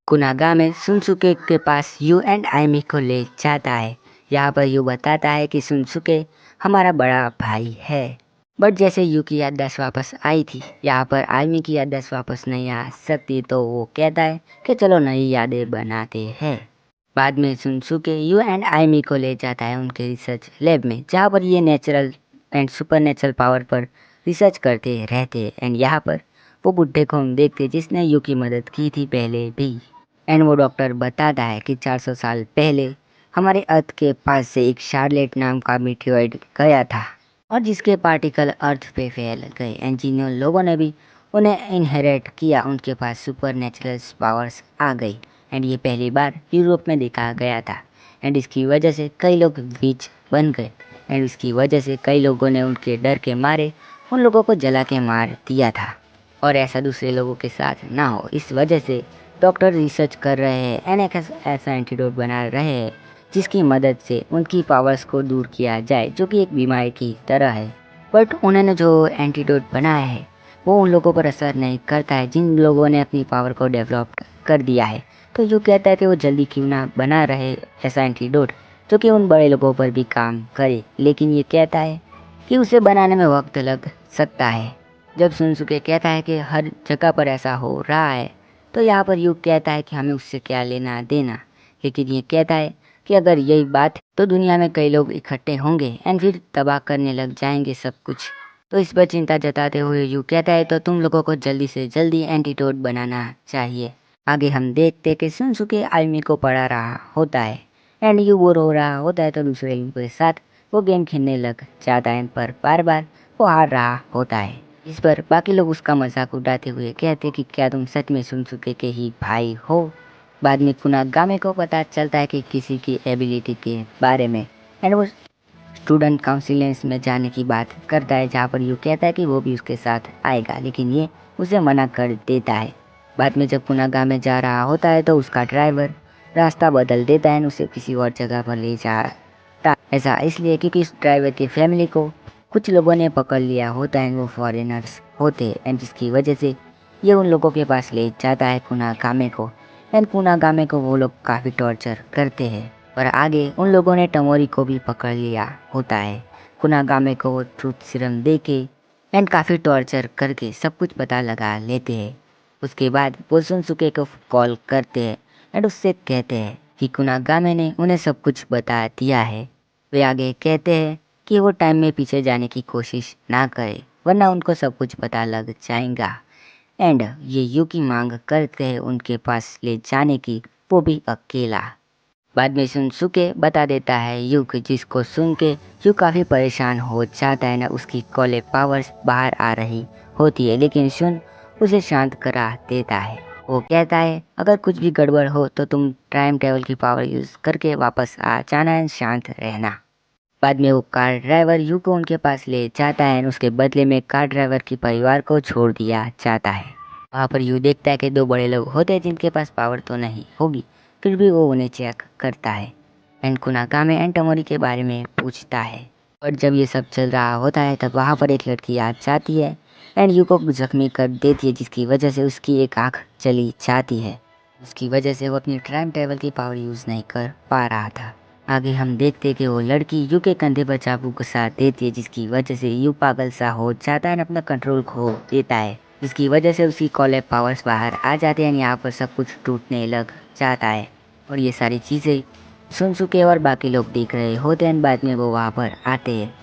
कुनागा में सुनसुके के पास you and IME को ले जाता है। यहाँ पर यू बताता है कि सुनसुके हमारा बड़ा भाई है। बट जैसे यू की याददाश्त वापस आई थी, यहाँ पर आइमी की याददाश्त वापस नहीं आ सकती, तो वो कहता है कि चलो नई यादें बनाते हैं। बाद में सुनसुके यू एंड आइमी को ले जाता है उनके रिसर्च लैब में, जहाँ पर ये natural and super natural power पर रिसर्च करते रहते। एंड यहाँ पर वो बुढ़े को हम देखते जिसने यू की मदद की थी पहले भी। एंड वो डॉक्टर बताता है कि 400 साल पहले हमारे अर्थ के पास से एक शार्लेट नाम का मीटियोइड गया था और जिसके पार्टिकल अर्थ पे फैल गए। एंड जिन लोगों ने भी उन्हें इनहेरिट किया, उनके पास सुपर नेचुरल पावर्स आ गई। एंड ये पहली बार यूरोप में देखा गया था। एंड इसकी वजह से कई लोग विच बन गए। एंड इसकी वजह से कई लोगों ने उनके डर के मारे उन लोगों को जला के मार दिया था। और ऐसा दूसरे लोगों के साथ ना हो, इस वजह से डॉक्टर रिसर्च कर रहे हैं एंड एक ऐसा एंटीडोट बना रहे हैं जिसकी मदद से उनकी पावर्स को दूर किया जाए, जो कि एक बीमारी की तरह है। बट उन्होंने जो एंटीडोट बनाया है वो उन लोगों पर असर नहीं करता है जिन लोगों ने अपनी पावर को डेवलप कर दिया है। तो यू कहता है कि वो जल्दी क्यों ना बना रहे ऐसा एंटीडोट जो कि उन बड़े लोगों पर भी काम करे। लेकिन ये कहता है कि उसे बनाने में वक्त लग सकता है। जब सुनसुके कहता है कि हर जगह पर ऐसा हो रहा है, तो यहाँ पर यू कहता है कि हमें उससे क्या लेना देना। लेकिन ये कहता है कि अगर यही बात है तो दुनिया में कई लोग इकट्ठे होंगे एंड फिर तबाह करने लग जाएंगे सब कुछ। तो इस पर चिंता जताते हुए यू कहता है तो तुम लोगों को जल्दी से जल्दी एंटीडोट बनाना चाहिए। आगे हम देखते कि सुनसुके आइमी को पढ़ा रहा होता है एंड यू वो रो रहा होता है, तो दूसरे यू के साथ वो गेम खेलने लग जाता है, पर बार बार वो हार रहा होता है। इस पर बाकी लोग उसका मजाक उड़ाते हुए कहते कि क्या तुम सच में सुनसुके के ही भाई हो। बाद में कुनागामे को पता चलता है कि किसी की एबिलिटी के बारे में एंड वो स्टूडेंट काउंसिलेंस में जाने की बात करता है, जहाँ पर यू कहता है कि वो भी उसके साथ आएगा, लेकिन ये उसे मना कर देता है। बाद में जब कुनागामे जा रहा होता है तो उसका ड्राइवर रास्ता बदल देता है, उसे किसी और जगह पर ले जाता। ऐसा इसलिए क्योंकि इस ड्राइवर की फैमिली को कुछ लोगों ने पकड़ लिया होता है, वो फॉरेनर्स होते हैं। एंड जिसकी वजह से ये उन लोगों के पास ले जाता है कुनागामे को। एंड कुनागामे को वो लोग काफ़ी टॉर्चर करते हैं, पर आगे उन लोगों ने टमोरी को भी पकड़ लिया होता है। कुनागामे को वो ट्रूथ सीरम दे के एंड काफ़ी टॉर्चर करके सब कुछ पता लगा लेते हैं। उसके बाद वो सुनसुके को कॉल करते हैं एंड उससे कहते हैं कि कुनागामे ने उन्हें सब कुछ बता दिया है। वे आगे कहते हैं कि वो टाइम में पीछे जाने की कोशिश ना करे, वरना उनको सब कुछ पता लग जाएगा। एंड ये यू की मांग करते हैं उनके पास ले जाने की, वो भी अकेला। बाद में सुनसुके बता देता है यू की, जिसको सुन के यू काफ़ी परेशान हो जाता है ना। उसकी कॉले पावर्स बाहर आ रही होती है, लेकिन सुन उसे शांत करा देता है। वो कहता है अगर कुछ भी गड़बड़ हो तो तुम टाइम ट्रेवल की पावर यूज़ करके वापस आ जाना है, शांत रहना। बाद में वो कार ड्राइवर यू को उनके पास ले जाता है और उसके बदले में कार ड्राइवर के परिवार को छोड़ दिया जाता है। वहाँ पर यू देखता है कि दो बड़े लोग होते हैं जिनके पास पावर तो नहीं होगी, फिर भी वो उन्हें चेक करता है एंड कुनागामे एंड टमोरी के बारे में पूछता है। और जब ये सब चल रहा होता है तब वहाँ पर एक लड़की आ जाती है एंड यू को जख्मी कर देती है, जिसकी वजह से उसकी एक आँख चली जाती है। उसकी वजह से वो अपनी टाइम ट्रेवल की पावर यूज़ नहीं कर पा रहा था। आगे हम देखते कि वो लड़की यू के कंधे पर चाकू के साथ देती है, जिसकी वजह से यू पागल सा हो जाता है और अपना कंट्रोल खो देता है, जिसकी वजह से उसकी कॉलेब पावर्स बाहर आ जाते हैं। यहाँ पर सब कुछ टूटने लग जाता है और ये सारी चीज़ें सुनसुके और बाकी लोग देख रहे होते हैं। बाद में वो वहाँ पर आते हैं,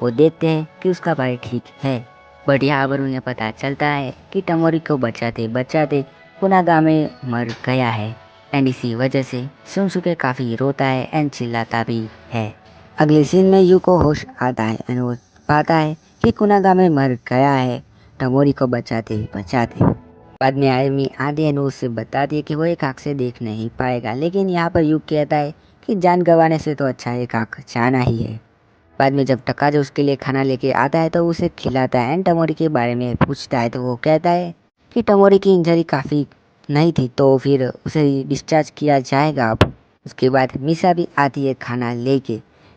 वो देखते हैं कि उसका भाई ठीक है, बट यहाँ पर उन्हें पता चलता है कि टमोरी को बचाते बचाते कुनागामे मर गया है। एंड इसी वजह से सुनसुके काफ़ी रोता है एंड चिल्लाता भी है। अगले सीन में यू को होश आता है एंड वो पाता है कि कुनागामे मर गया है टमोरी को बचाते बचाते। बाद में आर्मी आधी एंड उससे बताती है कि वो एक आँख से देख नहीं पाएगा, लेकिन यहाँ पर यू कहता है कि जान गंवाने से तो अच्छा एक आँख जाना ही है। बाद में जब टकाजो उसके लिए खाना लेके आता है तो उसे खिलाता है एंड टमोरी के बारे में पूछता है, तो वो कहता है कि टमोरी की इंजरी काफ़ी नहीं थी तो फिर उसे डिस्चार्ज किया जाएगा अब। उसके बाद मिसा भी आती है खाना लेके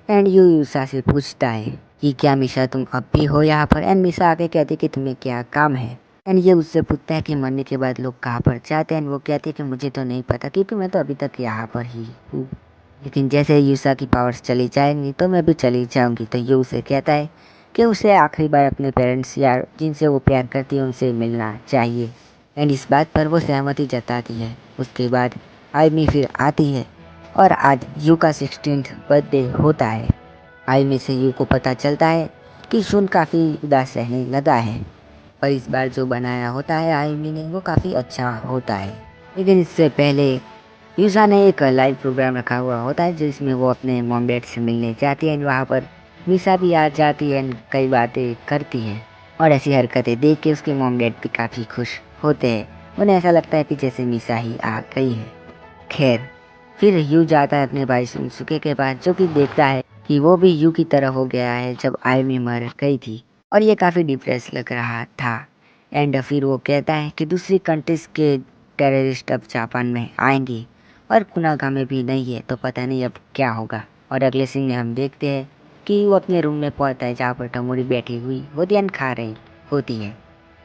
एंड यू यूसा से पूछता है कि क्या मिसा तुम अब भी हो यहाँ पर। एंड मिसा आके कहती कि तुम्हें क्या काम है। एंड ये उससे पूछता है कि मरने के बाद लोग कहाँ पर जाते हैं। वो कहती है कि मुझे तो नहीं पता क्योंकि मैं तो अभी तक यहाँ पर ही हूँ। लेकिन जैसे यूसा की पावर्स चली जाएंगी तो मैं भी चली जाऊंगी। तो ये उसे कहता है कि उसे आखिरी बार अपने पेरेंट्स या जिनसे वो प्यार करती है उनसे मिलना चाहिए। एंड इस बात पर वो सहमति जताती है। उसके बाद आयमी फिर आती है और आज यू का 16th बर्थडे होता है। आयमी से यू को पता चलता है कि शुन काफ़ी उदास रहने लगा है और इस बार जो बनाया होता है आयमी ने वो काफ़ी अच्छा होता है। लेकिन इससे पहले यूजा ने एक लाइव प्रोग्राम रखा हुआ होता है जिसमें वो अपने मॉम डैड से मिलने जाती है। वहाँ पर मिसा भी आ जाती है, कई बातें करती है और ऐसी हरकतें देख के उसके मॉम डैड भी काफ़ी खुश होते हैं। उन्हें ऐसा लगता है कि जैसे मिसा ही आ गई है। खैर, फिर यू जाता है अपने भाई सुनसुके के पास, जो कि देखता है कि वो भी यू की तरह हो गया है जब आयमी मर गई थी और ये काफ़ी डिप्रेस लग रहा था। एंड फिर वो कहता है कि दूसरी कंट्रीज के टेररिस्ट अब जापान में आएंगी और कुनागा में भी नहीं है, तो पता नहीं अब क्या होगा। और अगले सीन में हम देखते हैं कि वो अपने रूम में पहुंचता है जहाँ पर टमोरी बैठी हुई होती है, खा रही होती है।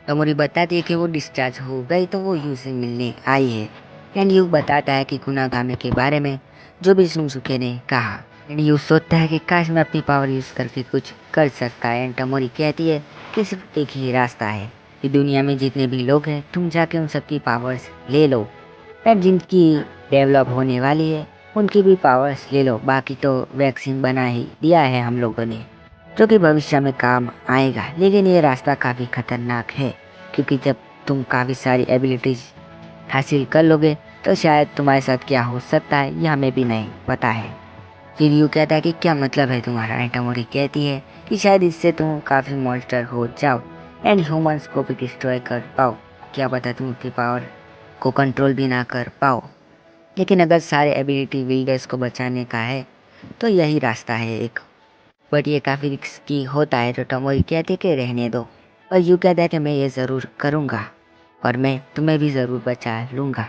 टमोरी बताती है कि वो डिस्चार्ज हो गई तो वो यू से मिलने आई है। एंड यू बताता है कि कुनागामे के बारे में जो भी सुनसुके ने कहा। एंड यू सोचता है कि काश मैं अपनी पावर यूज़ करके कुछ कर सकता है। एंड टमोरी कहती है कि सिर्फ एक ही रास्ता है कि दुनिया में जितने भी लोग हैं तुम जाके उन सबकी पावर्स ले लो। एंड जिनकी डेवलप होने वाली है उनकी भी पावर्स ले लो। बाकी तो वैक्सीन बना ही दिया है हम लोगों ने, जो कि भविष्य में काम आएगा। लेकिन ये रास्ता काफ़ी खतरनाक है क्योंकि जब तुम काफ़ी सारी एबिलिटीज हासिल कर लोगे तो शायद तुम्हारे साथ क्या हो सकता है ये हमें भी नहीं पता है। फिर यू कहता है कि क्या मतलब है तुम्हारा। एंटामोरी कहती है कि शायद इससे तुम काफ़ी मॉन्स्टर हो जाओ एंड ह्यूमंस को भी डिस्ट्रॉय कर पाओ। क्या पता तुम अपनी पावर को कंट्रोल भी ना कर पाओ। लेकिन अगर सारे एबिलिटी बिल्डर्स को बचाने का है तो यही रास्ता है एक। बट ये काफ़ी रिस्की होता है। तो टमोरी कहते कि रहने दो और यू कहता है कि मैं ये ज़रूर करूँगा और मैं तुम्हें भी ज़रूर बचा लूँगा।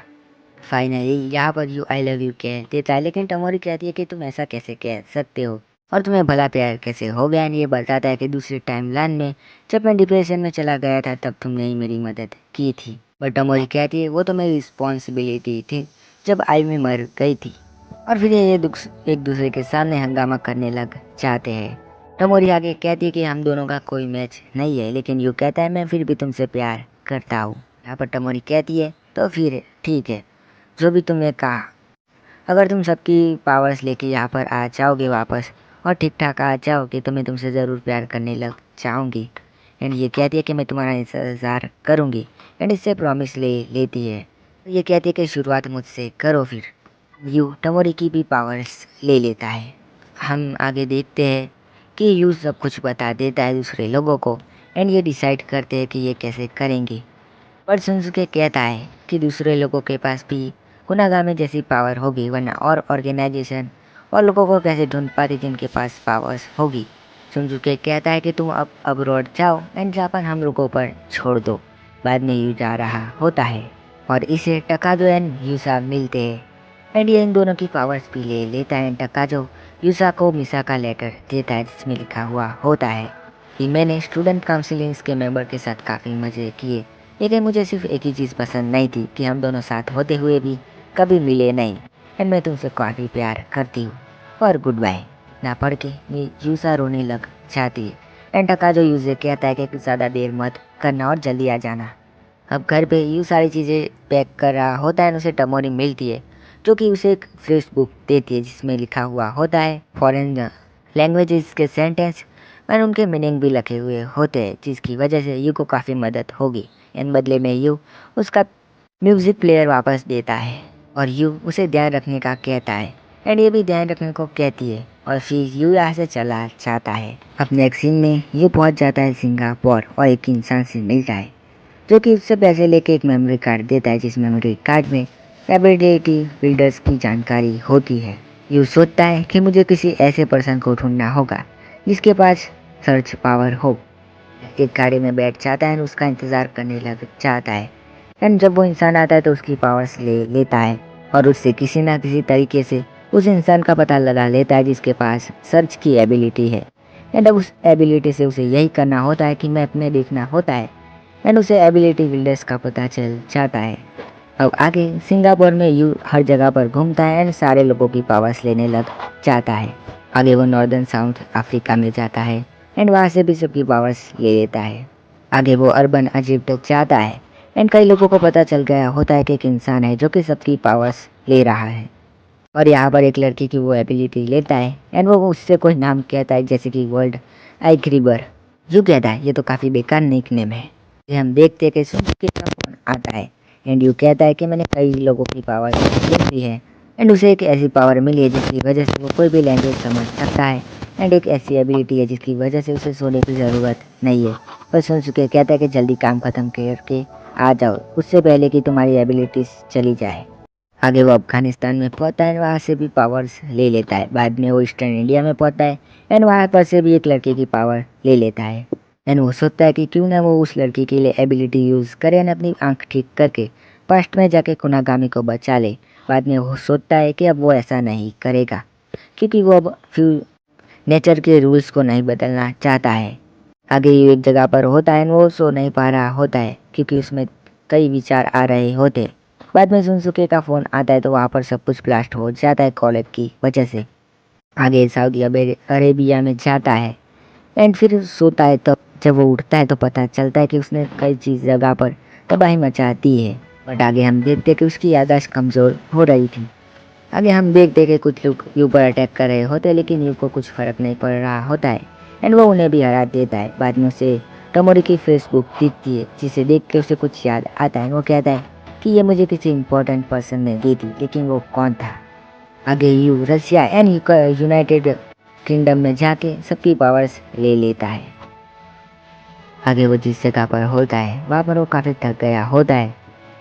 फाइनली यहाँ पर यू आई लव यू कह देता है। लेकिन टमोरी कहती है कि तुम ऐसा कैसे कह सकते हो और तुम्हें भला प्यार कैसे हो गया। ये बताता है कि दूसरे टाइमलाइन में जब मैं डिप्रेशन में चला गया था तब तुमने ही मेरी मदद की थी। बट टमोरी कहती है वो तो मेरी रिस्पॉन्सिबिलिटी थी जब आई में मर गई थी। और फिर ये एक दूसरे के सामने हंगामा करने लग जाते हैं। टमोरी आगे कहती है कि हम दोनों का कोई मैच नहीं है। लेकिन यू कहता है मैं फिर भी तुमसे प्यार करता हूँ। यहाँ पर टमोरी कहती है तो फिर ठीक है, जो भी तुमने कहा। अगर तुम सबकी पावर्स लेके यहाँ पर आ जाओगे वापस और ठीक ठाक आ जाओगे तो मैं तुमसे ज़रूर प्यार करने लग जाऊँगी। एंड ये कहती है कि मैं तुम्हारा इंतज़ार करूँगी। एंड इससे प्रॉमिस ले लेती है। ये कहती है कि शुरुआत मुझसे करो। फिर यू टमोरी की भी पावर्स ले लेता है। हम आगे देखते हैं कि यू सब कुछ बता देता है दूसरे लोगों को एंड ये डिसाइड करते हैं कि ये कैसे करेंगे। पर सुनसुके कहता है कि दूसरे लोगों के पास भी कुनागामे जैसी पावर होगी, वरना और ऑर्गेनाइजेशन और लोगों को कैसे ढूंढ पाती जिनके पास पावर्स होगी। सुनसुके कहता है कि तुम अब अब्रॉड जाओ एंड जापान हम लोगों पर छोड़ दो। बाद में यू जा रहा होता है और इसे टकाजो एंड यूसा मिलते हैं एंड ये इन दोनों की पावर्स भी ले लेता है। टकाजो यूसा को मिसा का लेटर देता है जिसमें लिखा हुआ होता है कि मैंने स्टूडेंट काउंसिलिंग्स के मेंबर के साथ काफ़ी मज़े किए, लेकिन मुझे सिर्फ एक ही चीज़ पसंद नहीं थी कि हम दोनों साथ होते हुए भी कभी मिले नहीं। एंड मैं तुमसे काफ़ी प्यार करती हूँ और गुड बाय। ना पढ़ के यूसा रोने लग जाती है। एंड टकाजो यूसे कहता है कि कुछ ज़्यादा देर मत करना और जल्दी आ जाना। अब घर पे यू सारी चीज़ें पैक कर रहा होता है। उसे टमोरी मिलती है जो कि उसे एक फ्रेश बुक देती है जिसमें लिखा हुआ होता है फॉरेन लैंग्वेजेस के सेंटेंस और उनके मीनिंग भी लिखे हुए होते हैं, जिसकी वजह से यू को काफ़ी मदद होगी। इन बदले में यू उसका म्यूज़िक प्लेयर वापस देता है और यू उसे ध्यान रखने का कहता है एंड ये भी ध्यान रखने को कहती है। और फिर यू यहाँ से चला जाता है। अब नेक्स्ट सीन में यू पहुँच जाता है सिंगापुर और एक इंसान से मिलता है जो कि उससे पैसे लेके एक मेमोरी कार्ड देता है, जिस मेमोरी कार्ड में एबिलिटी बिल्डर्स की जानकारी होती है। यू सोचता है कि मुझे किसी ऐसे पर्सन को ढूंढना होगा जिसके पास सर्च पावर हो। एक गाड़ी में बैठ जाता है और उसका इंतज़ार करने लग जाता है। एंड जब वो इंसान आता है तो उसकी पावर्स ले लेता है और उससे किसी ना किसी तरीके से उस इंसान का पता लगा लेता है जिसके पास सर्च की एबिलिटी है। एंड अब उस एबिलिटी से उसे यही करना होता है कि मैप में देखना होता है एंड उसे एबिलिटी बिल्डर्स का पता चल जाता है। अब आगे सिंगापुर में यू हर जगह पर घूमता है एंड सारे लोगों की पावर्स लेने लग जाता है। आगे वो नॉर्दर्न साउथ अफ्रीका में जाता है एंड वहाँ से भी सबकी पावर्स ले लेता है। आगे वो अर्बन इजिप्ट जाता है एंड कई लोगों को पता चल गया होता है कि एक इंसान है जो कि सबकी पावर्स ले रहा है। और यहाँ पर एक लड़की की वो एबिलिटी लेता है एंड वो उससे कोई नाम कहता है जैसे कि वर्ल्ड आइग्रीबर। यू कहता है ये तो काफ़ी बेकार निक नेम है। ये हम देखते हैं कि सुजुकी का फोन आता है एंड यू कहता है कि मैंने कई लोगों की पावर देखी है एंड उसे एक ऐसी पावर मिली है जिसकी वजह से वो कोई भी लैंग्वेज समझ सकता है एंड एक ऐसी एबिलिटी है जिसकी वजह से उसे सोने की ज़रूरत नहीं है। पर सुजुकी कहता है कि जल्दी काम ख़त्म करके आ जाओ उससे पहले कि तुम्हारी एबिलिटीज चली जाए। आगे वो अफगानिस्तान में पहुंचता है, वहाँ से भी पावर्स ले लेता है। बाद में वो ईस्टर्न इंडिया में पहुंचता है एंड वहाँ पर से भी एक लड़के की पावर ले लेता है एंड वो सोचता है कि क्यों ना वो उस लड़की के लिए एबिलिटी यूज़ करे एंड अपनी आंख ठीक करके पास्ट में जाके कुनागामी को बचा ले। बाद में वो सोचता है कि अब वो ऐसा नहीं करेगा क्योंकि वो अब नेचर के रूल्स को नहीं बदलना चाहता है। आगे ये एक जगह पर होता है वो सो नहीं पा रहा होता है क्योंकि उसमें कई विचार आ रहे होते। बाद में सुनसुके का फ़ोन आता है तो वहाँ पर सब कुछ ब्लास्ट हो जाता है कॉलेज की वजह से। आगे सऊदी अरेबिया में जाता है एंड फिर सोता है। तब जब वो उठता है तो पता चलता है कि उसने कई चीज़ जगह पर तबाही मचा दी है। बट आगे हम देखते कि उसकी याददाश्त कमज़ोर हो रही थी। आगे हम देखते कि कुछ लोग यू पर अटैक कर रहे होते लेकिन यू को कुछ फ़र्क नहीं पड़ रहा होता है एंड वो उन्हें भी हरा देता है। बाद में उसे टमोरी की फेसबुक दिखती है जिसे देख के उसे कुछ याद आता है। वो कहता है कि ये मुझे किसी इम्पोर्टेंट पर्सन ने दी थी लेकिन वो कौन था। आगे you Russia and United kingdom में जाके सबकी पावर्स ले लेता है। आगे वो जिस जगह पर होता है वहाँ पर वो काफ़ी थक गया होता है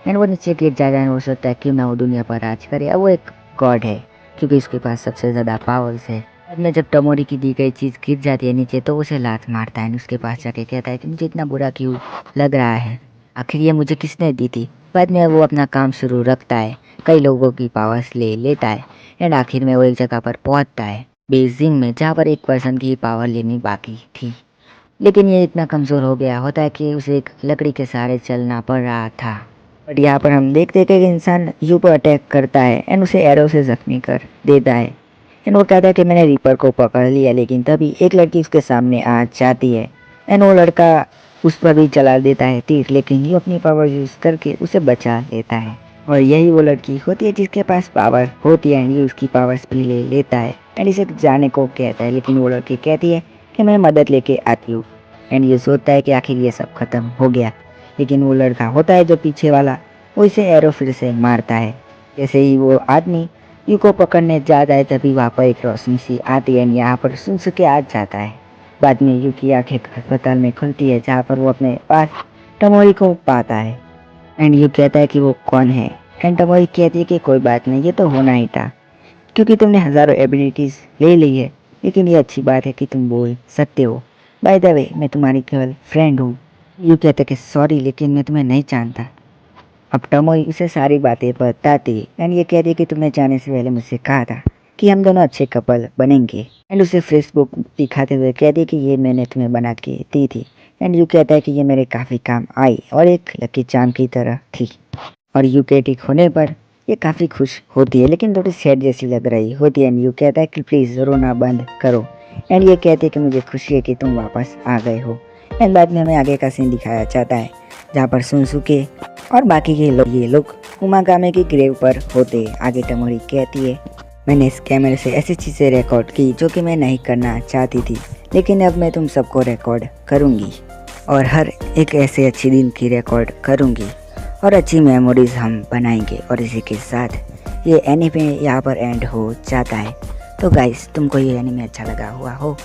एंड वो नीचे गिर जाता है। वो सोचता है क्यों ना वो दुनिया पर राज करे। अब वो एक गॉड है क्योंकि उसके पास सबसे ज़्यादा पावर्स है। बाद में जब टमोरी की दी गई चीज़ गिर जाती है नीचे तो उसे लात मारता है। उसके पास जाके कहता है कि मुझे इतना बुरा क्यों लग रहा है, आखिर ये मुझे किसने दी थी। बाद में वो अपना काम शुरू रखता है, कई लोगों की पावर्स ले लेता है एंड आखिर में वो एक जगह पर पहुंचता है बीजिंग में जहाँ पर एक पर्सन की पावर लेनी बाकी थी लेकिन ये इतना कमज़ोर हो गया होता है कि उसे एक लकड़ी के सहारे चलना पड़ रहा था। बट यहाँ पर हम देखते हैं कि एक इंसान यू पर अटैक करता है एंड उसे एरो से जख्मी कर देता है एंड वो कहता है कि मैंने रीपर को पकड़ लिया। लेकिन तभी एक लड़की उसके सामने आ जाती है एंड वो लड़का उस पर भी चला देता है तीर लेकिन यू अपनी पावर यूज़ करके उसे बचा लेता है। और यही वो लड़की होती है जिसके पास पावर होती है एंड ये उसकी पावर्स भी ले लेता है एंड इसे जाने को कहता है। लेकिन वो लड़की कहती है कि मैं मदद लेके आती हूँ एंड ये सोचता है कि आखिर ये सब खत्म हो गया। लेकिन वो लड़का होता है जो पीछे वाला वो इसे एरो फिर से मारता है। जैसे ही वो आदमी यू को पकड़ने जाता है तभी वहाँ पर एक रोशनी सी आती है एंड यहाँ पर सुनसुके आ जाता है। बाद में यू की आंखें अस्पताल में खुलती है जहाँ पर वो अपने पास टमोरी को पाता है एंड यू कहता है कि वो कौन है एंड टमोरी कहती है कि कोई बात नहीं, ये तो होना ही था क्योंकि तुमने हज़ारों एबिलिटीज़ ले ली है लेकिन ये अच्छी बात है कि तुम बोल सकते हो। बाय द वे मैं तुम्हारी केवल फ्रेंड हूँ। यू कहते कि सॉरी लेकिन मैं तुम्हें नहीं जानता। अब टमोई उसे सारी बातें बताती एंड ये कहती कि तुमने जाने से पहले मुझसे कहा था कि हम दोनों अच्छे कपल बनेंगे एंड उसे फेसबुक दिखाते हुए कहती कि ये मैंने तुम्हें बना के दी थी एंड यू कहता है कि ये मेरे काफ़ी काम आई और एक लकी चार्म की तरह थी। और यू के ठीक होने पर ये काफ़ी खुश होती है लेकिन थोड़ी सैड जैसी लग रही होती है एंड यू कहता है कि प्लीज़ रोना बंद करो एंड ये कहती है कि मुझे खुशी है कि तुम वापस आ गए हो। एंड बाद में हमें आगे का सीन दिखाया जाता है जहाँ पर सुनसुके और बाकी के लोग ये लोग कुमागामे की ग्रेव पर होते। आगे टमोरी कहती है मैंने इस कैमरे से ऐसी चीज़ें रिकॉर्ड की जो कि मैं नहीं करना चाहती थी लेकिन अब मैं तुम सबको रिकॉर्ड करूँगी और हर एक ऐसे अच्छी दिन की रिकॉर्ड करूँगी और अच्छी मेमोरीज हम बनाएंगे। और इसी के साथ ये एनीमे यहाँ पर एंड हो जाता है। तो गाइस तुमको ये एनीमे अच्छा लगा हुआ हो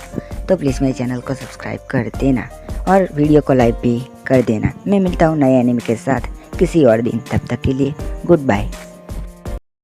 तो प्लीज़ मेरे चैनल को सब्सक्राइब कर देना और वीडियो को लाइक भी कर देना। मैं मिलता हूँ नए एनीमे के साथ किसी और दिन, तब तक के लिए गुड बाय।